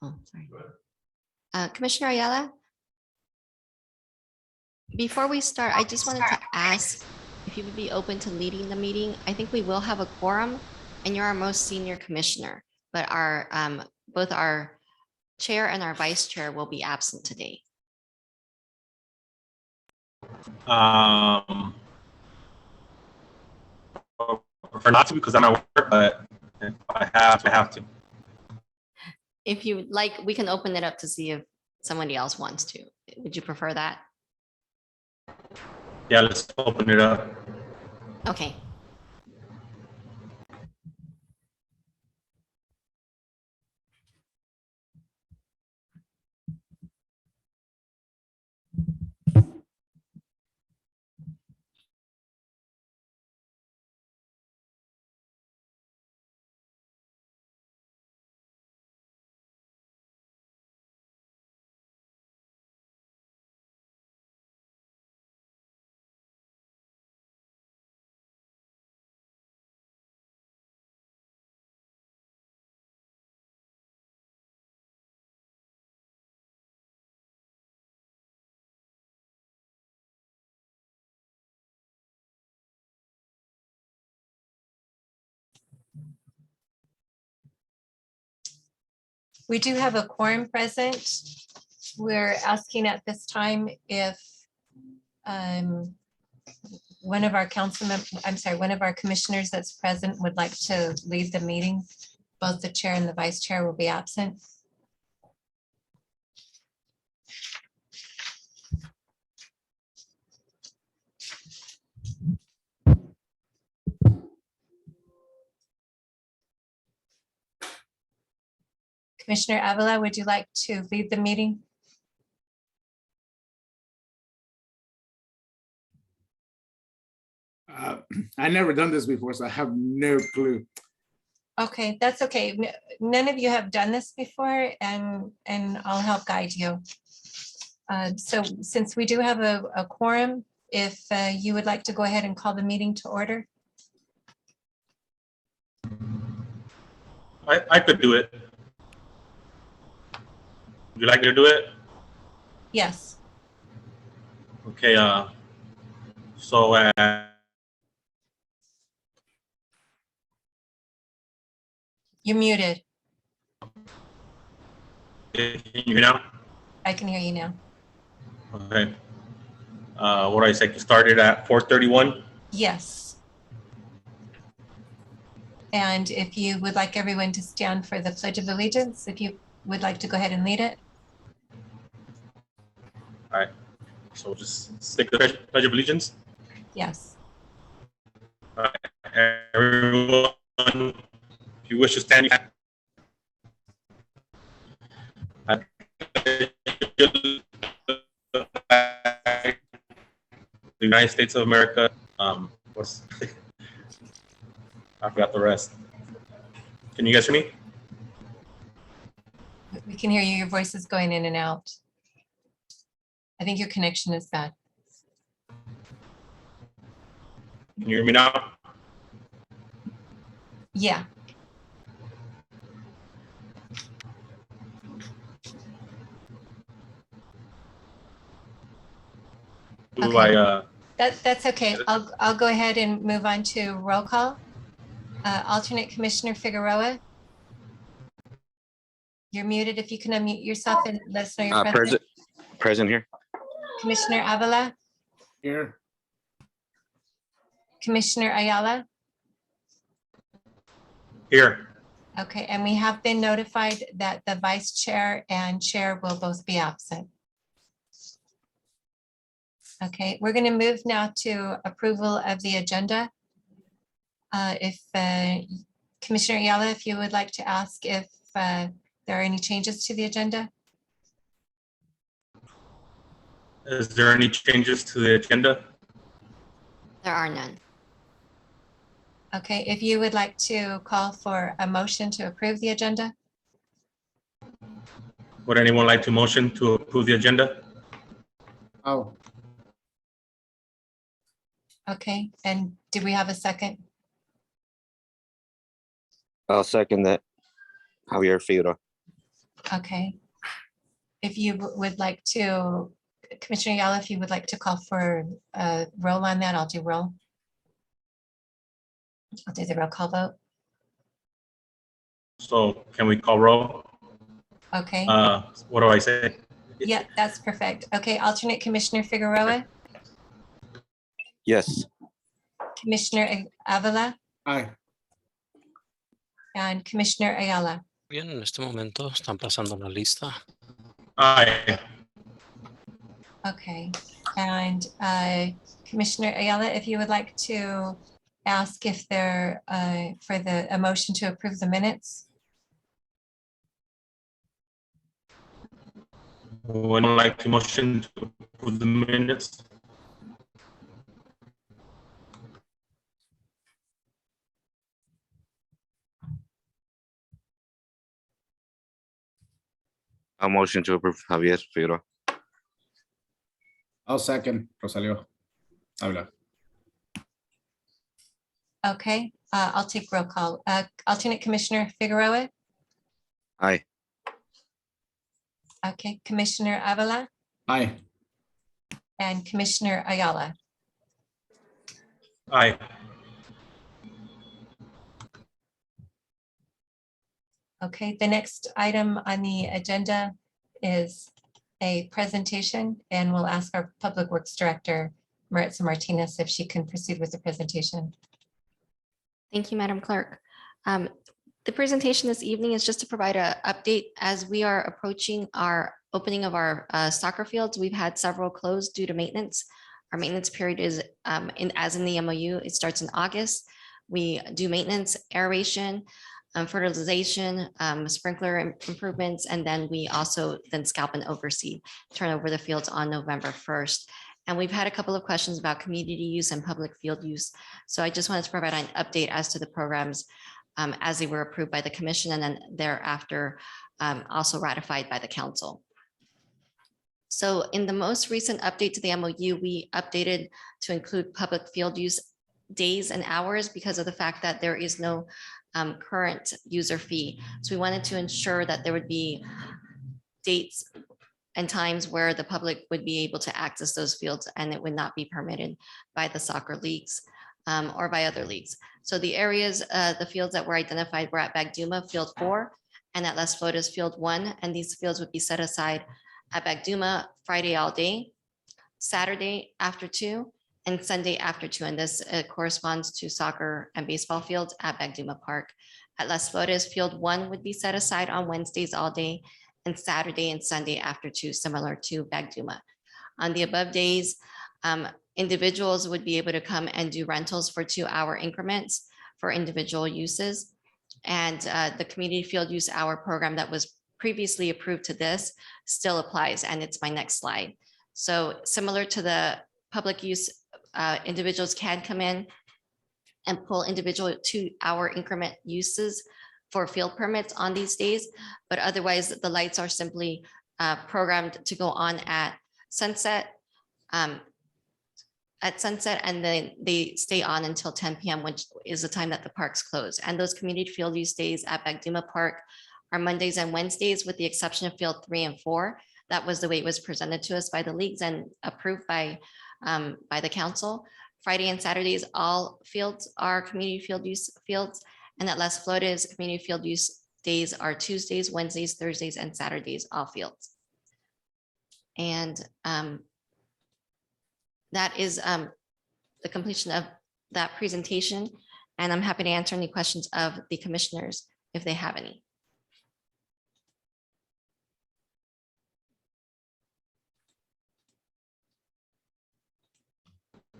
Oh, sorry. Commissioner Ayala? Before we start, I just wanted to ask if you would be open to leading the meeting. I think we will have a quorum and you're our most senior commissioner, but our both our chair and our vice chair will be absent today. Prefer not to because I'm at work, but if I have to. If you would like, we can open it up to see if somebody else wants to. Would you prefer that? Yeah, let's open it up. Okay. We do have a quorum present. We're asking at this time if one of our one of our commissioners that's present would like to lead the meeting. Both the chair and the vice chair will be absent. Commissioner Avila, would you like to lead the meeting? I never done this before, so I have no clue. Okay, that's okay. None of you have done this before and I'll help guide you. So since we do have a quorum, if you would like to go ahead and call the meeting to order. I could do it. Would you like me to do it? Yes, Okay. So you're muted. can you hear now? I can hear you now. Okay. What do I say? Started at 4:31. Yes. And if you would like everyone to stand for the Pledge of Allegiance, if you would like to go ahead and lead it. All right. So just stick to the Pledge of Allegiance. Yes. All right. Everyone, if you wish to stand, you can. The United States of America. What's I forgot the rest. Can you guys hear me? We can hear you. Your voice is going in and out. I think your connection is bad. Can you hear me now? Yeah. Do Okay. I? That's okay. I'll go ahead and move on to roll call. Alternate Commissioner Figueroa. You're muted. If you can unmute yourself and let us know you're present. Present here. Commissioner Avila, Here, Commissioner Ayala. Here. Okay, and we have been notified that the vice chair and chair will both be absent. Okay, we're going to move now to approval of the agenda. If Commissioner Ayala, if you would like to ask if there are any changes to the agenda. Is there any changes to the agenda? There are none. Okay, if you would like to call for a motion to approve the agenda. Would anyone like to motion to approve the agenda? oh, Okay, and do we have a second? I'll second that. Javier Figueroa. Okay. If you would like to, Commissioner Ayala, if you would like to call for a roll on that, I'll do roll. I'll do the roll call vote. So can we call roll? Okay, What do I say? yeah, that's perfect. Okay, alternate Commissioner Figueroa, Yes. Commissioner Avila, Aye. and Commissioner Ayala. Bien, en este momento están pasando la lista. Aye. Okay, and Commissioner Ayala, if you would like to ask if there, for a motion to approve the minutes. Would you like to motion to approve the minutes? A motion to approve Javier Figueroa. I'll second Rosalio. Habla. Okay, I'll take roll call. Alternate Commissioner Figueroa, Aye. okay, Commissioner Avila, Aye. and Commissioner Ayala. Aye. Okay, the next item on the agenda is a presentation, and we'll ask our Public Works Director, Maritza Martinez, if she can proceed with the presentation. Thank you, Madam Clerk. The presentation this evening is just to provide an update as we are approaching our opening of our soccer fields. We've had several closed due to maintenance. Our maintenance period is as in the MOU, it starts in August. We do maintenance, aeration, fertilization, sprinkler improvements, and then we also then scalp and oversee, turn over the fields on November 1st. And we've had a couple of questions about community use and public field use. So I just wanted to provide an update as to the programs as they were approved by the commission and then thereafter also ratified by the council. So in the most recent update to the MOU, we updated to include public field use days and hours because of the fact that there is no current user fee. So we wanted to ensure that there would be dates and times where the public would be able to access those fields and it would not be permitted by the soccer leagues or by other leagues. So the areas, the fields that were identified were at Bagduma Field 4 and at Las Flores Field 1. And these fields would be set aside at Bagduma Friday all day, Saturday after 2, and Sunday after 2. And this corresponds to soccer and baseball fields at Bagduma Park. At Las Flores Field 1 would be set aside on Wednesdays all day and Saturday and Sunday after 2, similar to Bagduma. On the above days, individuals would be able to come and do rentals for 2-hour increments for individual uses. And the community field use hour program that was previously approved to this still applies, and it's my next slide. So similar to the public use, individuals can come in and pull individual 2-hour increment uses for field permits on these days, but otherwise the lights are simply programmed to go on at sunset, and then they stay on until 10 p.m., which is the time that the parks close. And those community field use days at Bagduma Park are Mondays and Wednesdays, with the exception of field 3 and 4. That was the way it was presented to us by the leagues and approved by the council. Friday and Saturdays, all fields are community field use fields. And at Las Flores, community field use days are Tuesdays, Wednesdays, Thursdays, and Saturdays, all fields. And that is the completion of that presentation. And I'm happy to answer any questions of the commissioners if they have any.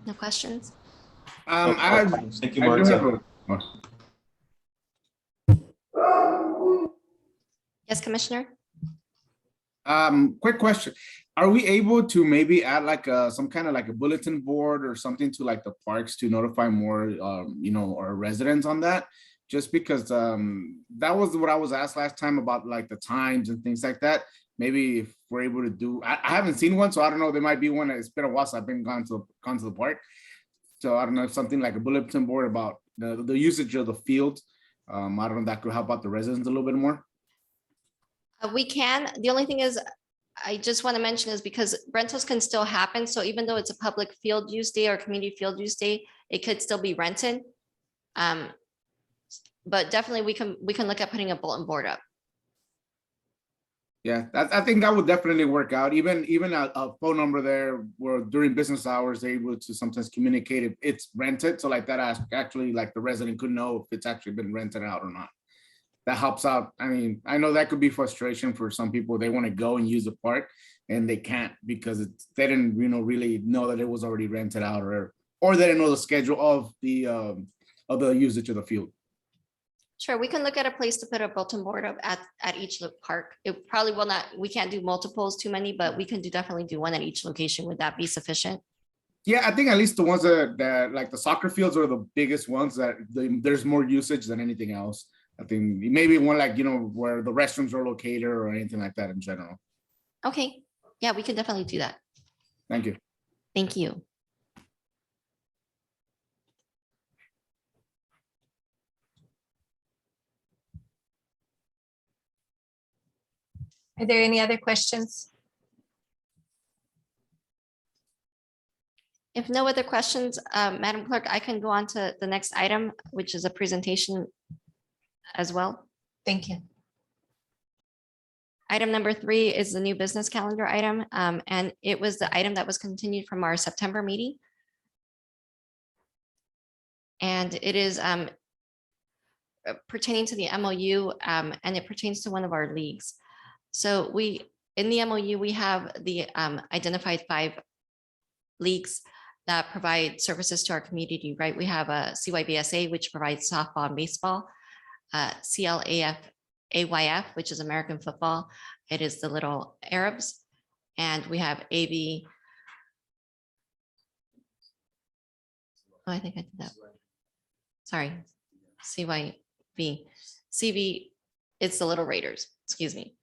No questions? Thank you, I do have Martha. Yes, Commissioner? Quick question. Are we able to maybe add like some kind of like a bulletin board or something to like the parks to notify more, our residents on that? Just because that was what I was asked last time about like the times and things like that. Maybe if we're able to do, I haven't seen one, so I don't know. There might be one. It's been a while since I've been gone to the park. So I don't know if something like a bulletin board about the usage of the field. I don't know if that could help out the residents a little bit more. We can, the only thing is, I just want to mention is because rentals can still happen. So even though it's a public field use day or community field use day, it could still be rented. But definitely we can look at putting a bulletin board up. Yeah, I think that would definitely work out. Even a phone number there where during business hours, they able to sometimes communicate if it's rented. So like that actually like the resident could know if it's actually been rented out or not. That helps out. I mean, I know that could be frustration for some people. They want to go and use the park and they can't because they didn't, really know that it was already rented out or they didn't know the schedule of the usage of the field. Sure, we can look at a place to put a bulletin board up at each park. It probably will not, we can't do multiples too many, but we can definitely do one at each location. Would that be sufficient? Yeah, I think at least the ones that like the soccer fields are the biggest ones that there's more usage than anything else. I think maybe one like, where the restrooms are located or anything like that in general. Okay, yeah, we can definitely do that. Thank you. Thank you. Are there any other questions? If no other questions, Madam Clerk, I can go on to the next item, which is a presentation as well. Thank you. Item number 3 is the new business calendar item, and it was the item that was continued from our September meeting. And it is pertaining to the MOU, and it pertains to one of our leagues. So in the MOU, we have the identified 5 leagues that provide services to our community, right? We have a CYBSA, which provides softball and baseball, AYF, which is American football. It is the Little Arabs. And we have AB. Oh, I think I did that. Sorry, CYB. CV, it's the Little Raiders, excuse me.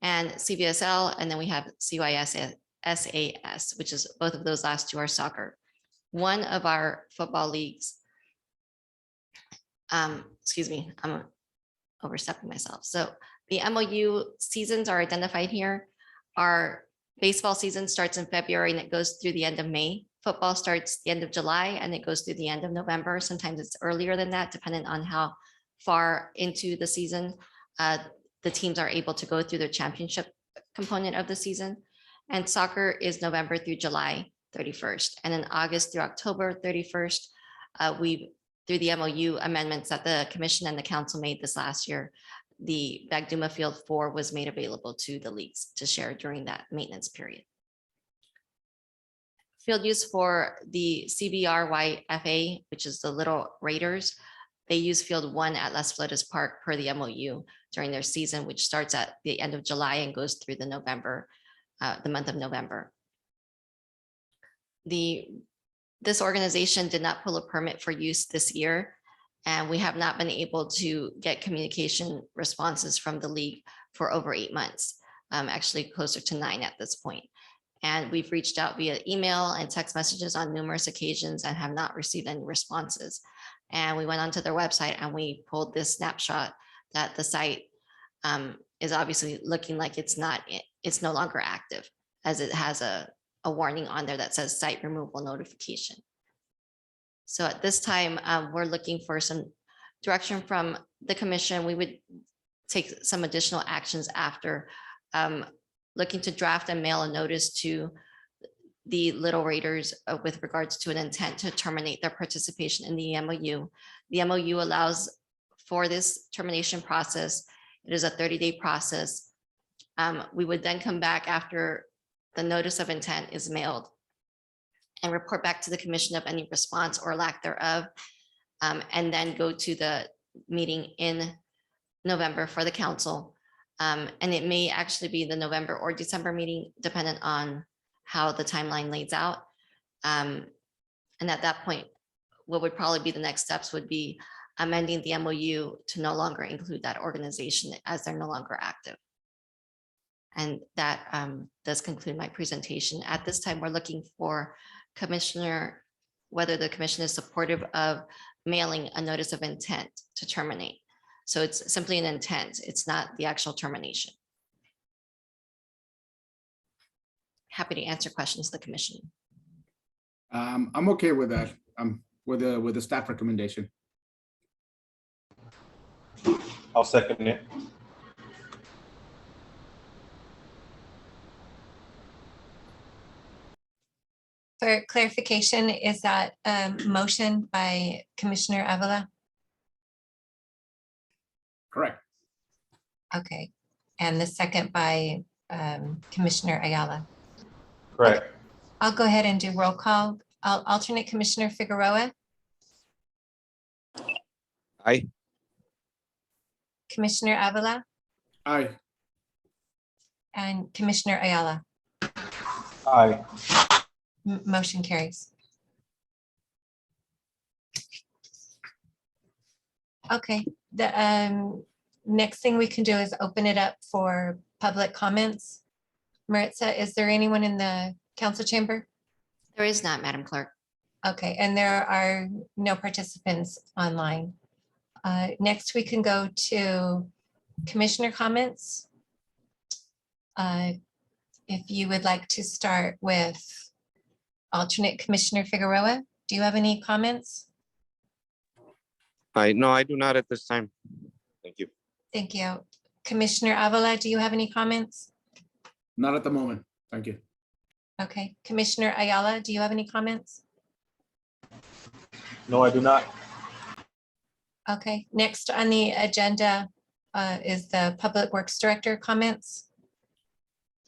And CVSL, and then we have CYSAS, which is both of those last 2 are soccer. One of our football leagues, excuse me, I'm overstepping myself. So the MOU seasons are identified here. Our baseball season starts in February and it goes through the end of May. Football starts the end of July and it goes through the end of November. Sometimes it's earlier than that, depending on how far into the season the teams are able to go through their championship component of the season. And soccer is November through July 31st. And then August through October 31st, through the MOU amendments that the commission and the council made this last year, the Bagduma Field 4 was made available to the leagues to share during that maintenance period. Field use for the CBRYFA, which is the Little Raiders, they use Field 1 at Las Flores Park per the MOU during their season, which starts at the end of July and goes through the month of November. This organization did not pull a permit for use this year, and we have not been able to get communication responses from the league for over 8 months, actually closer to 9 at this point. And we've reached out via email and text messages on numerous occasions and have not received any responses. And we went onto their website and we pulled this snapshot that the site is obviously looking like it's no longer active, as it has a warning on there that says site removal notification. So at this time, we're looking for some direction from the commission. We would take some additional actions after looking to draft and mail a notice to the Little Raiders with regards to an intent to terminate their participation in the MOU. The MOU allows for this termination process. It is a 30-day process. We would then come back after the notice of intent is mailed and report back to the commission of any response or lack thereof, and then go to the meeting in November for the council. And it may actually be the November or December meeting, dependent on how the timeline lays out. And at that point, what would probably be the next steps would be amending the MOU to no longer include that organization as they're no longer active. And that does conclude my presentation. At this time, we're looking for whether the commission is supportive of mailing a notice of intent to terminate. So it's simply an intent. It's not the actual termination. happy to answer questions of the commission. I'm okay with that. With the staff recommendation. I'll second it. For clarification, is that motion by Commissioner Avila? Correct. Okay, and the second by Commissioner Ayala. Correct. I'll go ahead and do roll call. Alternate Commissioner Figueroa, Aye. Commissioner Avila, Aye. and Commissioner Ayala. Aye. Motion carries. Okay, the next thing we can do is open it up for public comments. Maritza, is there anyone in the council chamber? There is not, Madam Clerk. Okay, and there are no participants online. Next, we can go to commissioner comments. If you would like to start with alternate Commissioner Figueroa, do you have any comments? No, I do not at this time. Thank you. Thank you. Commissioner Avila, do you have any comments? Not at the moment. Thank you. Okay, Commissioner Ayala, do you have any comments? No, I do not. Okay, next on the agenda is the Public Works Director comments.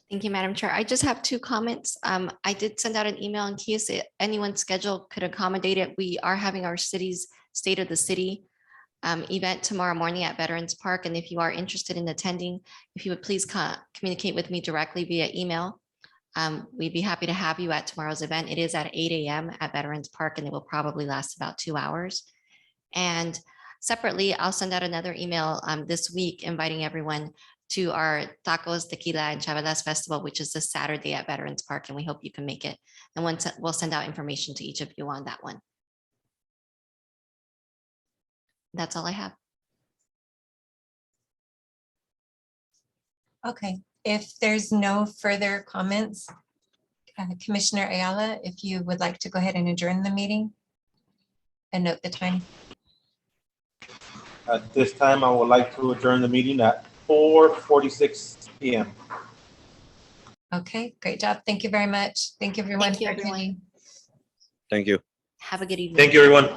Thank you, Madam Chair. I just have two comments. I did send out an email in case anyone's schedule could accommodate it. We are having our city's State of the City event tomorrow morning at Veterans Park. And if you are interested in attending, if you would please communicate with me directly via email. We'd be happy to have you at tomorrow's event. It is at 8 a.m. at Veterans Park, and it will probably last about 2 hours. And separately, I'll send out another email this week inviting everyone to our Tacos, Tequila, and Chavelas Festival, which is this Saturday at Veterans Park, and we hope you can make it. And we'll send out information to each of you on that one. That's all I have. Okay, if there's no further comments, Commissioner Ayala, if you would like to go ahead and adjourn the meeting and note the time. At this time, I would like to adjourn the meeting at 4:46 p.m. Okay, great job. Thank you very much. Thank you, everyone. Thank you, for everyone. attending. Thank you. Have a good evening. Thank you, everyone.